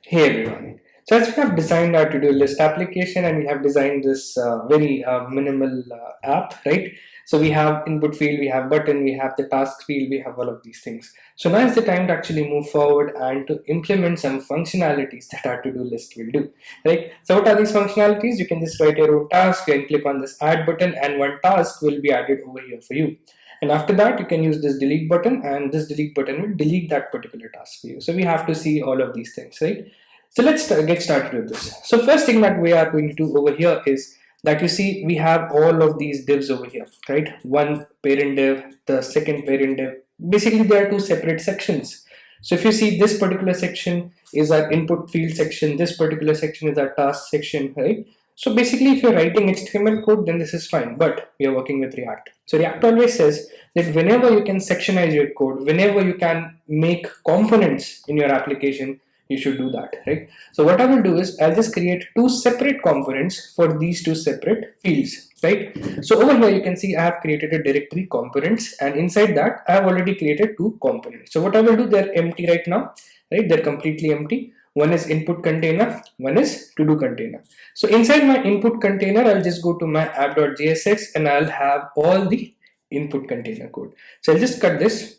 Hey everyone. So as we have designed our to-do list application and we have designed this very minimal app, right? So we have input field, we have button, we have the task field, we have all of these things. So now is the time to actually move forward and to implement some functionalities that our to-do list will do, right? So what are these functionalities? You can just write your own task and click on this add button and one task will be added over here for you. And after that, you can use this delete button and this delete button will delete that particular task for you. So we have to see all of these things, right? So let's get started with this. So first thing that we are going to do over here is that you see we have all of these divs over here, right? One parent div, the second parent div. Basically, there are two separate sections. So if you see this particular section is our input field section, this particular section is our task section, right? So basically, if you're writing HTML code, then this is fine, but we are working with React. So React always says that whenever you can sectionize your code, whenever you can make components in your application, you should do that, right? So what I will do is I'll just create two separate components for these two separate fields, right? So over here you can see I have created a directory components, and inside that I have already created two components. So what I will do, they're empty right now, right? They're completely empty. One is input container, one is to do container. So inside my input container, I'll just go to my app.jsx and I'll have all the input container code. So I'll just cut this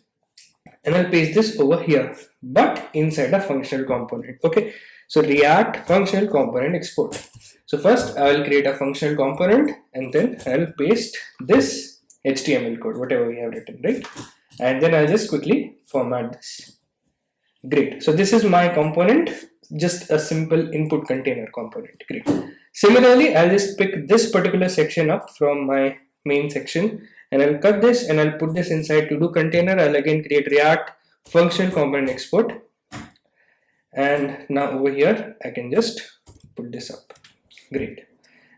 and I'll paste this over here, but inside a functional component. Okay, so React functional component export. So first I will create a functional component and then I'll paste this HTML code, whatever we have written, right? And then I'll just quickly format this. Great. So this is my component, just a simple input container component. Great. Similarly, I'll just pick this particular section up from my main section and I'll cut this and I'll put this inside to do container. I'll again create React functional component export. And now over here, I can just put this up. Great.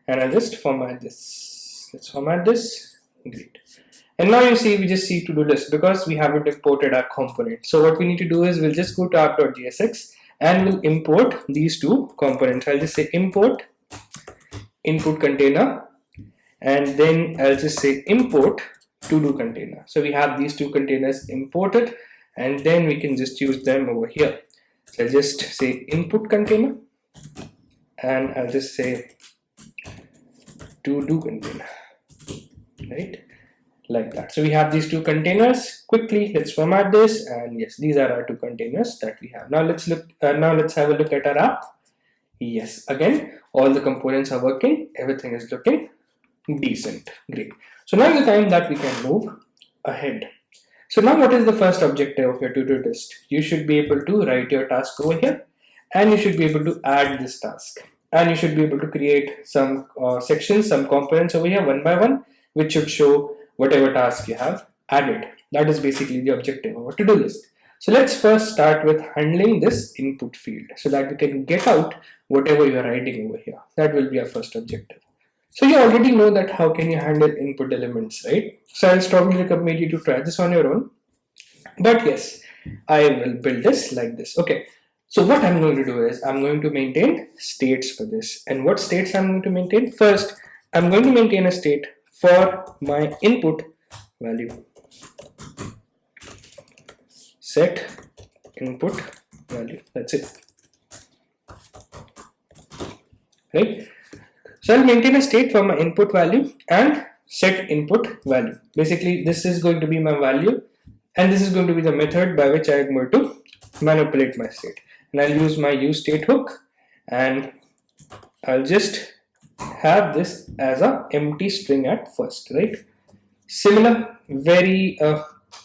And I'll just format this. Let's format this. Great. And now you see, we just see to-do list because we haven't imported our component. So what we need to do is we'll just go to app.jsx and we'll import these two components. I'll just say import input container and then I'll just say import to do container. So we have these two containers imported and then we can just use them over here. So I'll just say input container and I'll just say to do container, right? Like that. So we have these two containers. Quickly, let's format this, and yes, these are our two containers that we have. Now let's look. Now let's have a look at our app. Yes, again, all the components are working. Everything is looking decent. Great. So now is the time that we can move ahead. So now, what is the first objective of your to-do list? You should be able to write your task over here, and you should be able to add this task, and you should be able to create some sections, some components over here one by one, which should show whatever task you have added. That is basically the objective of a to-do list. So let's first start with handling this input field so that we can get out whatever you are writing over here. That will be our first objective. So you already know that how can you handle input elements, right? So I'll strongly recommend you to try this on your own. But yes, I will build this like this. Okay. So what I'm going to do is I'm going to maintain states for this. And what states I'm going to maintain? First, I'm going to maintain a state for my input value. Set input value. That's it. Right? So I'll maintain a state for my input value and set input value. Basically, this is going to be my value and this is going to be the method by which I'm going to manipulate my state. And I'll use my useState hook and I'll just have this as a empty string at first, right? Similar, very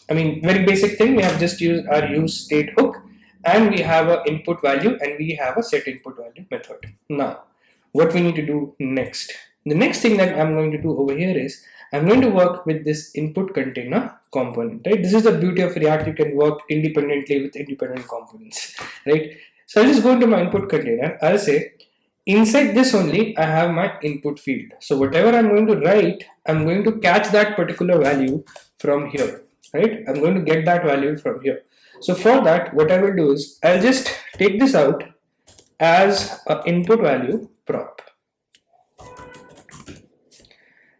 basic thing. We have just used our useState hook and we have a input value and we have a set input value method. Now, what we need to do next? The next thing that I'm going to do over here is I'm going to work with this input container component, right? This is the beauty of React. You can work independently with independent components, right? So I'll just go into my input container. I'll say inside this only, I have my input field. So whatever I'm going to write, I'm going to catch that particular value from here, right? I'm going to get that value from here. So for that, what I will do is I'll just take this out as an input value prop,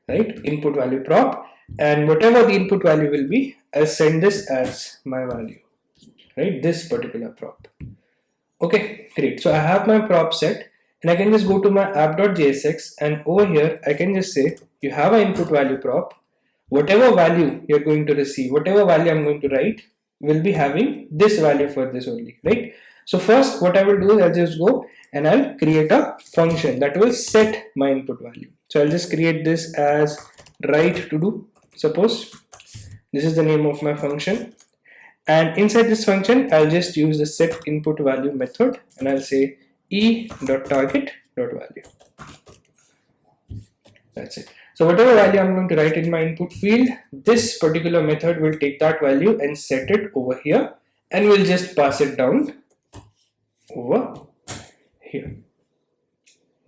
right? Input value prop, and whatever the input value will be, I'll send this as my value, right? This particular prop. Okay, great. So I have my prop set and I can just go to my app.jsx, and over here I can just say you have an input value prop. Whatever value you're going to receive, whatever value I'm going to write, will be having this value for this only, right? So first what I will do is I'll just go and I'll create a function that will set my input value. So I'll just create this as write to do. Suppose this is the name of my function. And inside this function, I'll just use the set input value method and I'll say e.target.value. That's it. So whatever value I'm going to write in my input field, this particular method will take that value and set it over here, and we'll just pass it down over here.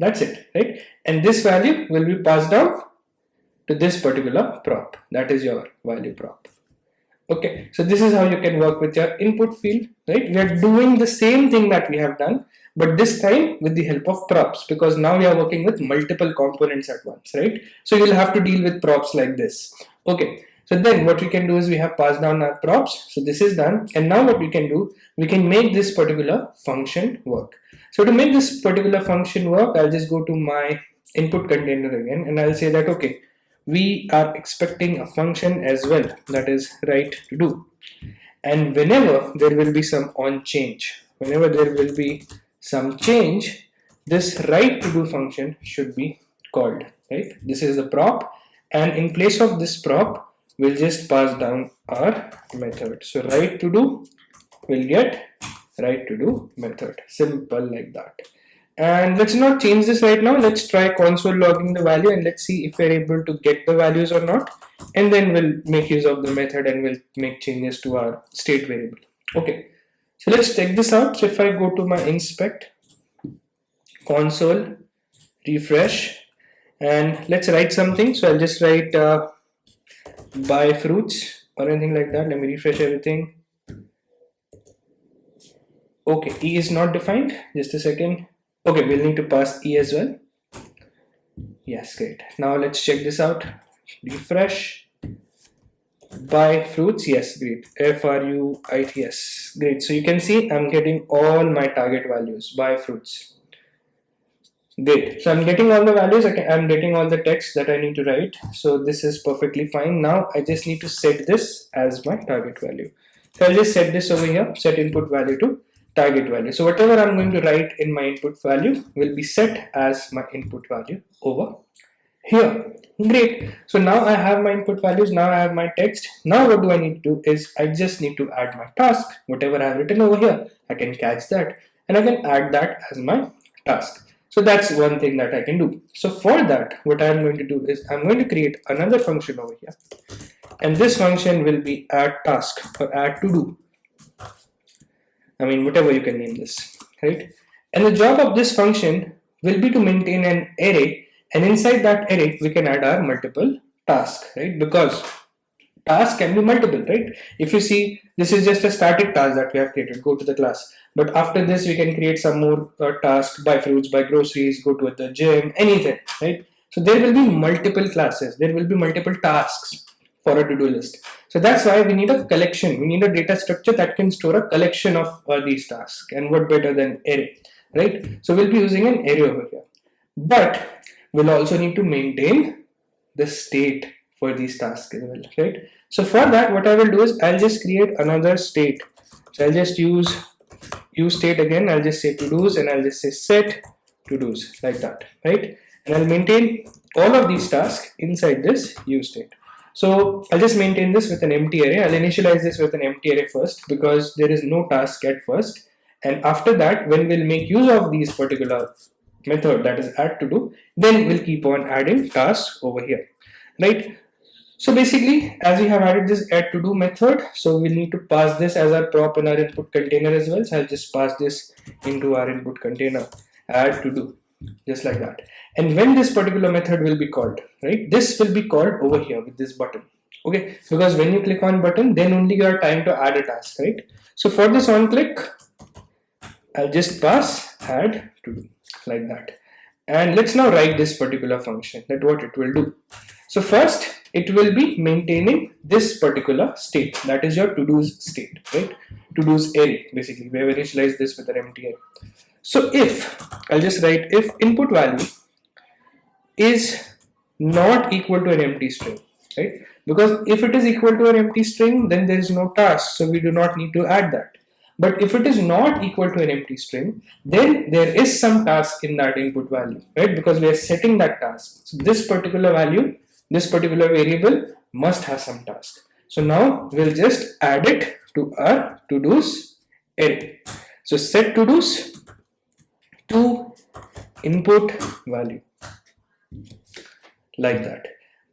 That's it, right? And this value will be passed down to this particular prop. That is your value prop. Okay, so this is how you can work with your input field, right? We are doing the same thing that we have done, but this time with the help of props, because now we are working with multiple components at once, right? So you'll have to deal with props like this. Okay, so then what we can do is we have passed down our props. So this is done. And now what we can do, we can make this particular function work. So to make this particular function work, I'll just go to my input container again and I'll say that, okay, we are expecting a function as well, that is write to do. And whenever there will be some on change, whenever there will be some change, this write to do function should be called, right? This is the prop, and in place of this prop, we'll just pass down our method. So write to do will get write to do method. Simple like that. And let's not change this right now. Let's try console logging the value and let's see if we're able to get the values or not. And then we'll make use of the method and we'll make changes to our state variable. Okay, so let's check this out. So if I go to my inspect, console, refresh, and let's write something. So I'll just write buy fruits or anything like that. Let me refresh everything. Okay, E is not defined. Just a second. Okay, we'll need to pass E as well. Yes, great. Now let's check this out. Refresh. Buy fruits. Yes, great. FRUITS. Great. So you can see I'm getting all my target values. Buy fruits. Great. So I'm getting all the values. I'm getting all the text that I need to write. So this is perfectly fine. Now I just need to set this as my target value. So I'll just set this over here. Set input value to target value. So whatever I'm going to write in my input value will be set as my input value over here. Great. So now I have my input values. Now I have my text. Now what do I need to do is I just need to add my task. Whatever I have written over here, I can catch that and I can add that as my task. So that's one thing that I can do. So for that, what I'm going to do is I'm going to create another function over here. And this function will be add task or add to do. I mean, whatever you can name this, right? And the job of this function will be to maintain an array, and inside that array, we can add our multiple tasks, right? Because tasks can be multiple, right? If you see, this is just a static task that we have created, go to the class. But after this, we can create some more tasks, buy fruits, buy groceries, go to the gym, anything, right? So there will be multiple classes, there will be multiple tasks for a to-do list. So that's why we need a collection. We need a data structure that can store a collection of these tasks. And what better than array, right? So we'll be using an array over here. But we'll also need to maintain the state for these tasks as well, right? So for that, what I will do is I'll just create another state. So I'll just use state again. I'll just say to-dos and I'll just say set to-dos like that, right? And I'll maintain all of these tasks inside this use state. So I'll just maintain this with an empty array. I'll initialize this with an empty array first because there is no task at first. And after that, when we'll make use of these particular method, that is add to do, then we'll keep on adding tasks over here, right? So basically, as we have added this add to do method, so we'll need to pass this as our prop in our input container as well. So I'll just pass this into our input container, add to do, just like that. And when this particular method will be called, right? This will be called over here with this button. Okay, because when you click on button, then only you are trying to add a task, right? So for this on click, I'll just pass add to do like that. And let's now write this particular function, that what it will do. So first, it will be maintaining this particular state, that is your to-dos state, right? To-dos array, basically. We have initialized this with an empty array. So if, I'll just write if input value is not equal to an empty string, right? Because if it is equal to an empty string, then there is no task, so we do not need to add that. But if it is not equal to an empty string, then there is some task in that input value, right? Because we are setting that task. So this particular value, this particular variable must have some task. So now we'll just add it to our to-dos array. So set to-dos to input value, like that.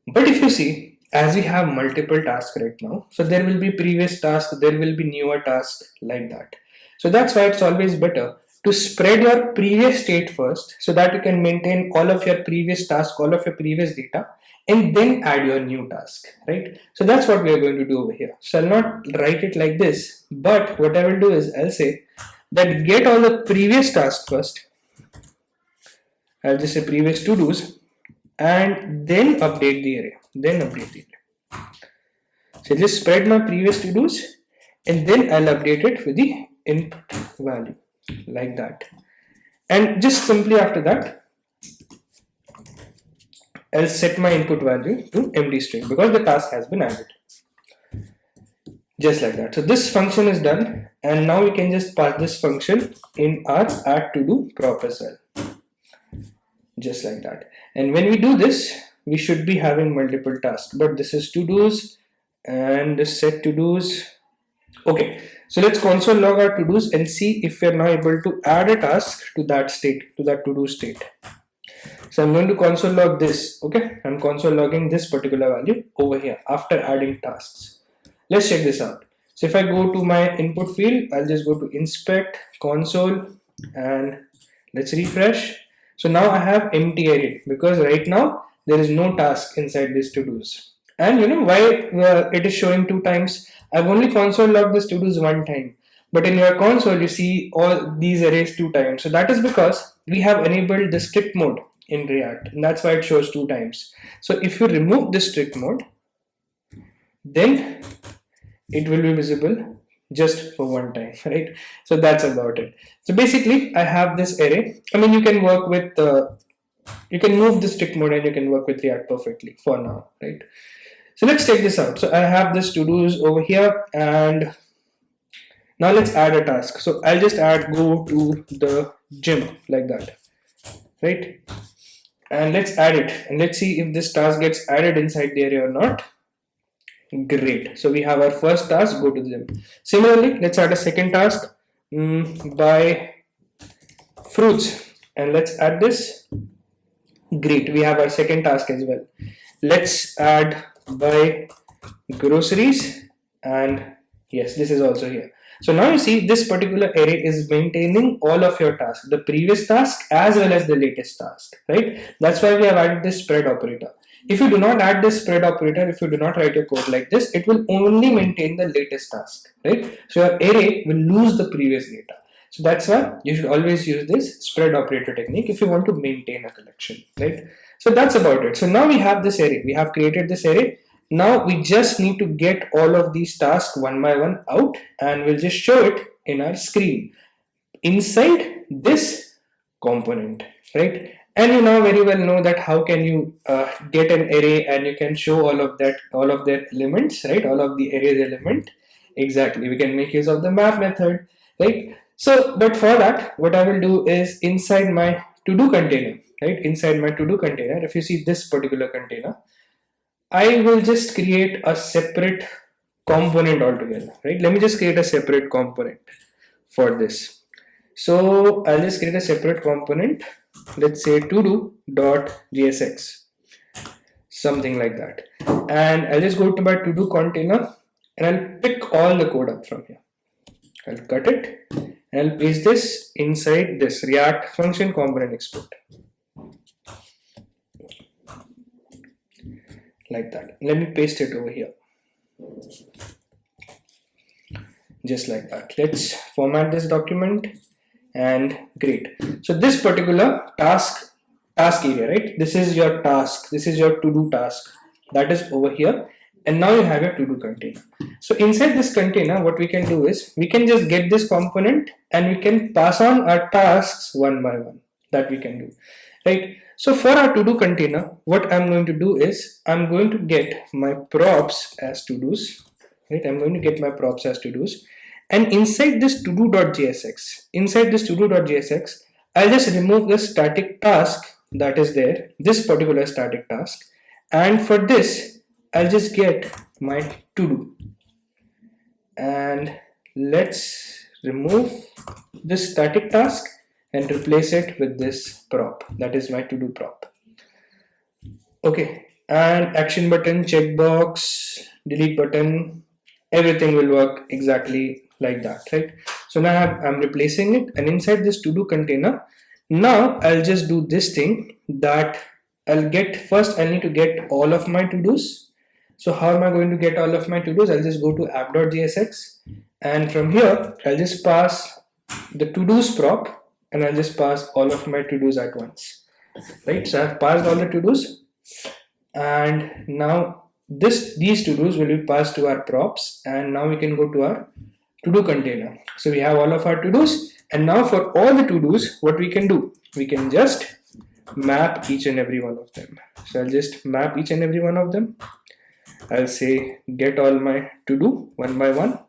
But if you see, as we have multiple tasks right now, so there will be previous tasks, there will be newer tasks, like that. So that's why it's always better to spread your previous state first, so that you can maintain all of your previous tasks, all of your previous data, and then add your new task, right? So that's what we are going to do over here. So I'll not write it like this, but what I will do is I'll say that get all the previous tasks first. I'll just say previous to-dos, and then update the array. So just spread my previous to-dos, and then I'll update it with the input value, like that. And just simply after that, I'll set my input value to empty string because the task has been added. Just like that. So this function is done, and now we can just pass this function in our add to do prop as well. Just like that. And when we do this, we should be having multiple tasks, but this is to-dos and set to-dos. Okay, so let's console log our to-dos and see if we're now able to add a task to that state, to that to-do state. So I'm going to console log this. Okay, I'm console logging this particular value over here after adding tasks. Let's check this out. So if I go to my input field, I'll just go to inspect console and let's refresh. So now I have empty array because right now there is no task inside this to-dos. And you know why it is showing 2 times? I've only console logged this to-dos 1 time. But in your console, you see all these arrays 2 times. So that is because we have enabled the strict mode in React. And that's why it shows 2 times. So if you remove this strict mode, then it will be visible just for 1 time, right? So that's about it. So basically I have this array. I mean, you can work with you can move the strict mode and you can work with React perfectly for now, right? So let's take this out. So I have this to-dos over here, and now let's add a task. So I'll just add go to the gym, like that, right? And let's add it, and let's see if this task gets added inside the array or not. Great. So we have our first task, go to the gym. Similarly, let's add a second task, buy fruits, and let's add this. Great. We have our second task as well. Let's add buy groceries, and yes, this is also here. So now you see this particular array is maintaining all of your tasks, the previous task as well as the latest task, right? That's why we have added this spread operator. If you do not add this spread operator, if you do not write your code like this, it will only maintain the latest task, right? So your array will lose the previous data. So that's why you should always use this spread operator technique if you want to maintain a collection, right? So that's about it. So now we have this array. We have created this array. Now we just need to get all of these tasks one by one out, and we'll just show it in our screen inside this component, right? And you now very well know that how can you get an array and you can show all of their elements, right? All of the array's element. Exactly. We can make use of the map method, right? So, but for that, what I will do is inside my to-do container, right? Inside my to-do container, if you see this particular container, I will just create a separate component altogether, right? Let me just create a separate component for this. So I'll just create a separate component. Let's say todo.jsx, something like that. And I'll just go to my to-do container and I'll pick all the code up from here. I'll cut it and I'll paste this inside this React function component export. Like that. Let me paste it over here. Just like that. Let's format this document. And great. So this particular task area, right? This is your task. This is your to-do task. that is over here, and now you have your to-do container. So inside this container, what we can do is we can just get this component and we can pass on our tasks one by one. That we can do, right? So for our to-do container, what I'm going to do is I'm going to get my props as to-dos, right? I'm going to get my props as to-dos, and inside this to-do.jsx, I'll just remove the static task that is there, this particular static task, and for this I'll just get my to-do, and let's remove this static task and replace it with this prop, that is my to-do prop. Okay, and action button, checkbox, delete button, everything will work exactly like that, right? So now I'm replacing it, and inside this to-do container, now I'll just do this thing that I'll need to get all of my to-dos. So how am I going to get all of my to-dos? I'll just go to app.jsx, and from here I'll just pass the to-dos prop, and I'll just pass all of my to-dos at once, right? So I've passed all the to-dos, and now these to-dos will be passed to our props, and now we can go to our to-do container. So we have all of our to-dos, and now for all the to-dos, what we can do, we can just map each and every one of them. So I'll just map each and every one of them. I'll say get all my to-do one by one,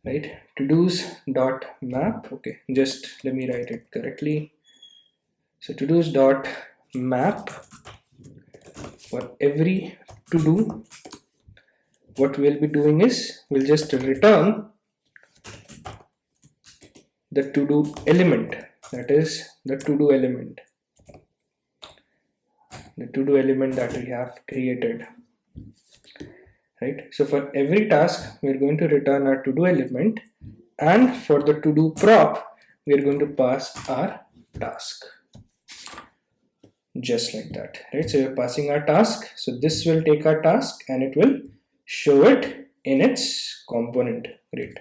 right? To-dos dot map. Okay, just let me write it correctly. So to-dos dot map, for every to-do, what we'll be doing is we'll just return the to-do element, that is the to-do element that we have created, right? So for every task we're going to return our to-do element, and for the to-do prop we're going to pass our task, just like that, right? So we're passing our task, so this will take our task and it will show it in its component. Great.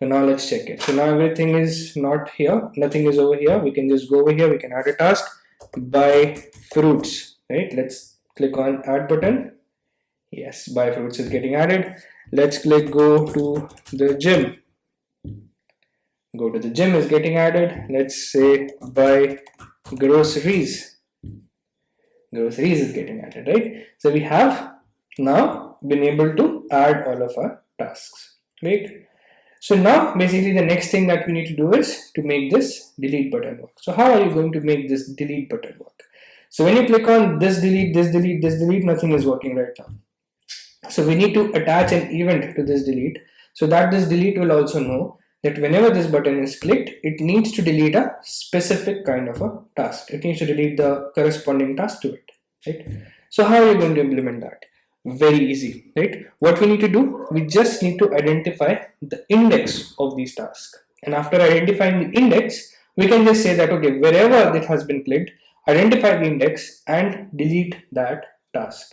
So now let's check it. So now everything is not here, nothing is over here. We can just go over here, we can add a task, buy fruits, right? Let's click on add button. Yes, buy fruits is getting added. Let's click go to the gym. Go to the gym is getting added. Let's say buy groceries. Groceries is getting added, right? So we have now been able to add all of our tasks, right? So now basically the next thing that we need to do is to make this delete button work. So how are you going to make this delete button work? So when you click on this delete, this delete, this delete, nothing is working right now. So we need to attach an event to this delete, so that this delete will also know that whenever this button is clicked, it needs to delete a specific kind of a task. It needs to delete the corresponding task to it, right? So how are you going to implement that? Very easy, right? What we need to do, we just need to identify the index of these tasks. And after identifying the index, we can just say that, okay, wherever it has been clicked, identify the index and delete that task.